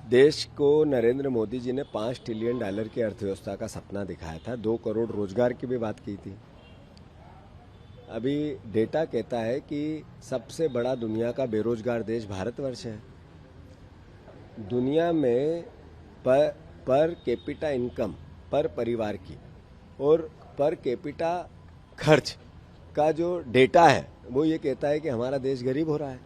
देश को नरेंद्र मोदी जी ने $5 ट्रिलियन की अर्थव्यवस्था का सपना दिखाया था। 2 करोड़ रोजगार की भी बात की थी। अभी डेटा कहता है कि सबसे बड़ा दुनिया का बेरोजगार देश भारतवर्ष है। दुनिया में पर कैपिटा इनकम पर परिवार की और पर कैपिटा खर्च का जो डेटा है वो ये कहता है कि हमारा देश गरीब हो रहा है।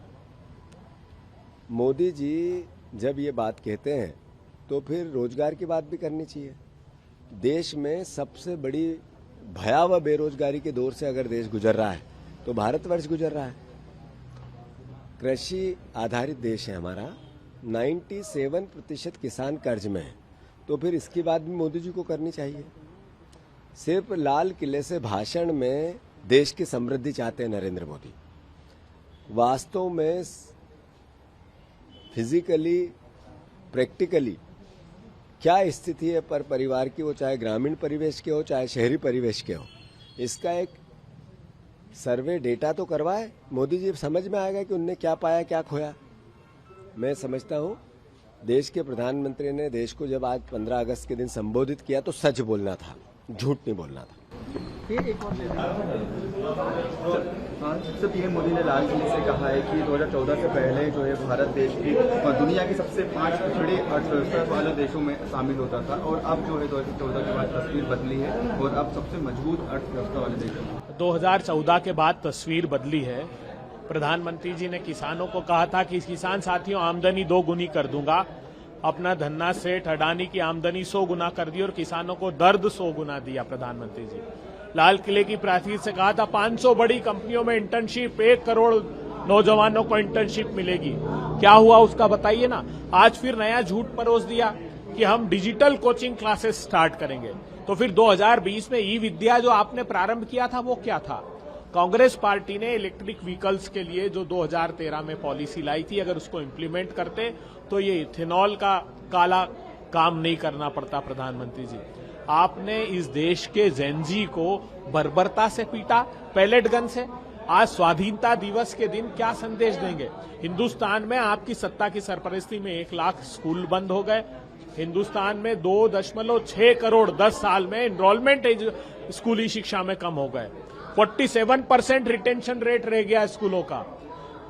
मोदी जी जब ये बात कहते हैं तो फिर रोजगार की बात भी करनी चाहिए। देश में सबसे बड़ी भयावह बेरोजगारी के दौर से अगर देश गुजर रहा है तो भारतवर्ष गुजर रहा है। कृषि आधारित देश है हमारा। 97% किसान कर्ज में है, तो फिर इसकी बात भी मोदी जी को करनी चाहिए। सिर्फ लाल किले से भाषण में देश की समृद्धि चाहते हैं नरेंद्र मोदी। वास्तव में फिजिकली प्रैक्टिकली क्या स्थिति है पर परिवार की, वो चाहे ग्रामीण परिवेश के हो चाहे शहरी परिवेश के हो, इसका एक सर्वे डेटा तो करवाए। मोदी जी समझ में आएगा कि उनने क्या पाया क्या खोया। मैं समझता हूं देश के प्रधानमंत्री ने देश को जब आज 15 अगस्त के दिन संबोधित किया तो सच बोलना था, झूठ नहीं बोलना था। एक और सर, पीएम मोदी ने लाल किले से कहा है कि 2014 से पहले जो है भारत देश की दुनिया के सबसे 5 पिछड़े अर्थव्यवस्था वाले देशों में शामिल होता था, और अब जो है 2014 के बाद तस्वीर बदली है और अब सबसे मजबूत अर्थव्यवस्था वाले देशों में 2014 के बाद तस्वीर बदली है। प्रधानमंत्री जी ने किसानों को कहा था कि किसान साथियों आमदनी 2 गुनी कर दूंगा। अपना धन्ना सेठ अडानी की आमदनी 100 गुना कर दी और किसानों को दर्द 100 गुना दिया प्रधानमंत्री जी। लाल किले की प्राचीर से कहा था 500 बड़ी कंपनियों में इंटर्नशिप, 1 करोड़ नौजवानों को इंटर्नशिप मिलेगी। क्या हुआ उसका बताइए ना। आज फिर नया झूठ परोस दिया कि हम डिजिटल कोचिंग क्लासेस स्टार्ट करेंगे। तो फिर 2020 में ई विद्या जो आपने प्रारंभ किया था वो क्या था? कांग्रेस पार्टी ने इलेक्ट्रिक व्हीकल्स के लिए जो 2013 में पॉलिसी लाई थी, अगर उसको इम्प्लीमेंट करते तो ये इथेनॉल का काला काम नहीं करना पड़ता। प्रधानमंत्री जी, आपने इस देश के जेनजी को बर्बरता से पीटा, पैलेट गन से। आज स्वाधीनता दिवस के दिन क्या संदेश देंगे? हिंदुस्तान में आपकी सत्ता की सरपरस्ती में 1 लाख स्कूल बंद हो गए। हिंदुस्तान में 2.6 करोड़ 10 साल में एनरोलमेंट स्कूली शिक्षा में कम हो गए। 47% रिटेंशन रेट रह गया स्कूलों का।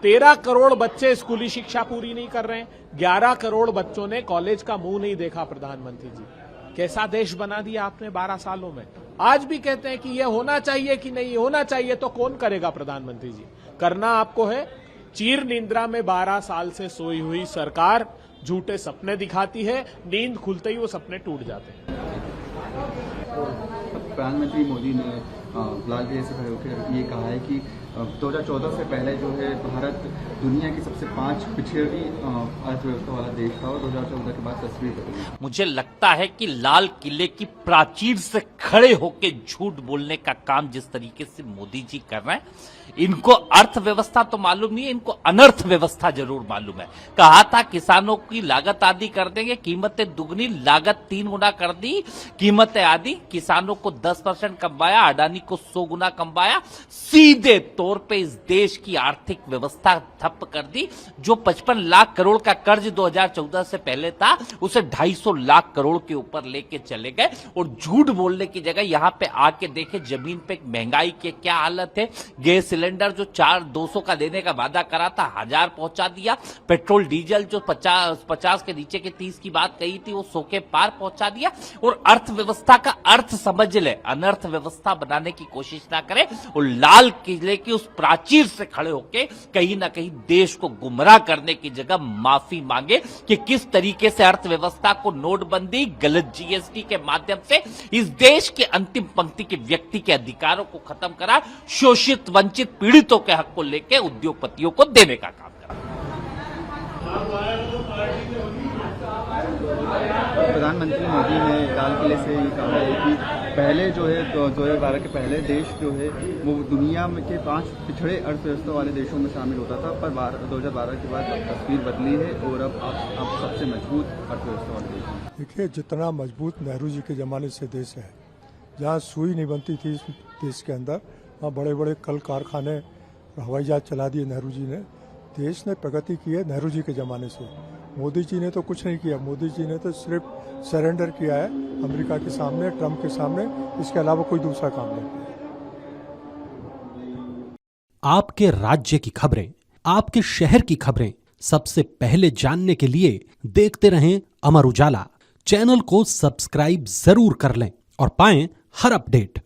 13 करोड़ बच्चे स्कूली शिक्षा पूरी नहीं कर रहे हैं। 11 करोड़ बच्चों ने कॉलेज का मुंह नहीं देखा। प्रधानमंत्री जी, कैसा देश बना दिया आपने 12 सालों में। आज भी कहते हैं कि ये होना चाहिए कि नहीं होना चाहिए, तो कौन करेगा? प्रधानमंत्री जी, करना आपको है। चीर निंद्रा में 12 साल से सोई हुई सरकार झूठे सपने दिखाती है, नींद खुलते ही वो सपने टूट जाते हैं। प्रधानमंत्री मोदी ने लाल किले से खड़े होकर ये कहा है कि 2014 से पहले जो है भारत दुनिया की सबसे 5 पिछड़ी अर्थव्यवस्था वाला देश था, और 2014 के बाद तस्वीर बदली। मुझे लगता है कि लाल किले की प्राचीर से खड़े होकर झूठ बोलने का काम जिस तरीके से मोदी जी कर रहे हैं, इनको अर्थव्यवस्था तो मालूम नहीं है, इनको अनर्थ व्यवस्था जरूर मालूम है। कहा था किसानों की लागत आदि कर देंगे, कीमतें दुगनी, लागत 3 गुना कर दी, कीमतें आदि। किसानों को 10% कमवाया, अडानी को 100 गुना कमवाया। सीधे तौर पे इस देश की आर्थिक व्यवस्था ठप कर दी। जो 55 लाख करोड़ का कर्ज 2014 से पहले था, उसे 250 लाख करोड़ के ऊपर लेके चले गए। और झूठ बोलने की जगह यहां पे आके देखे जमीन पे महंगाई की क्या हालत है। गैस सिलेंडर जो 200 का देने का वादा करा था, 1000 पहुंचा दिया। पेट्रोल डीजल जो 50 के नीचे के 30 की बात कही थी, वो 100 के पार पहुंचा दिया। और अर्थव्यवस्था का अर्थ समझ ले, अनर्थ व्यवस्था बनाने की कोशिश ना करें। और लाल किले की उस प्राचीर से खड़े होके कहीं ना कहीं देश को गुमराह करने की जगह माफी मांगे कि किस तरीके से अर्थव्यवस्था को नोटबंदी, गलत जीएसटी के माध्यम से इस देश के अंतिम पंक्ति के व्यक्ति के अधिकारों को खत्म करा, शोषित वंचित पीड़ितों के हक को लेकर उद्योगपतियों को देने का काम करा। प्रधानमंत्री मोदी ने लाल किले से ये कहा है कि पहले जो है 2012 के पहले देश जो है वो दुनिया में के 5 पिछड़े अर्थव्यवस्था वाले देशों में शामिल होता था, पर 2012 के बाद तस्वीर बदली है और अब सबसे मजबूत अर्थव्यवस्था वाले देश हैं। देखिए, जितना मजबूत नेहरू जी के ज़माने से देश है, जहाँ सुई नहीं बनती थी इस देश के अंदर, वहाँ बड़े बड़े कल कारखाने, हवाई जहाज चला दिए नेहरू जी ने। देश ने प्रगति की है नेहरू जी के ज़माने से। मोदी जी ने तो कुछ नहीं किया। मोदी जी ने तो सिर्फ सरेंडर किया है अमेरिका के सामने, ट्रंप के सामने, इसके अलावा कोई दूसरा काम नहीं किया। आपके राज्य की खबरें, आपके शहर की खबरें सबसे पहले जानने के लिए देखते रहें अमर उजाला। चैनल को सब्सक्राइब जरूर कर लें और पाएं हर अपडेट।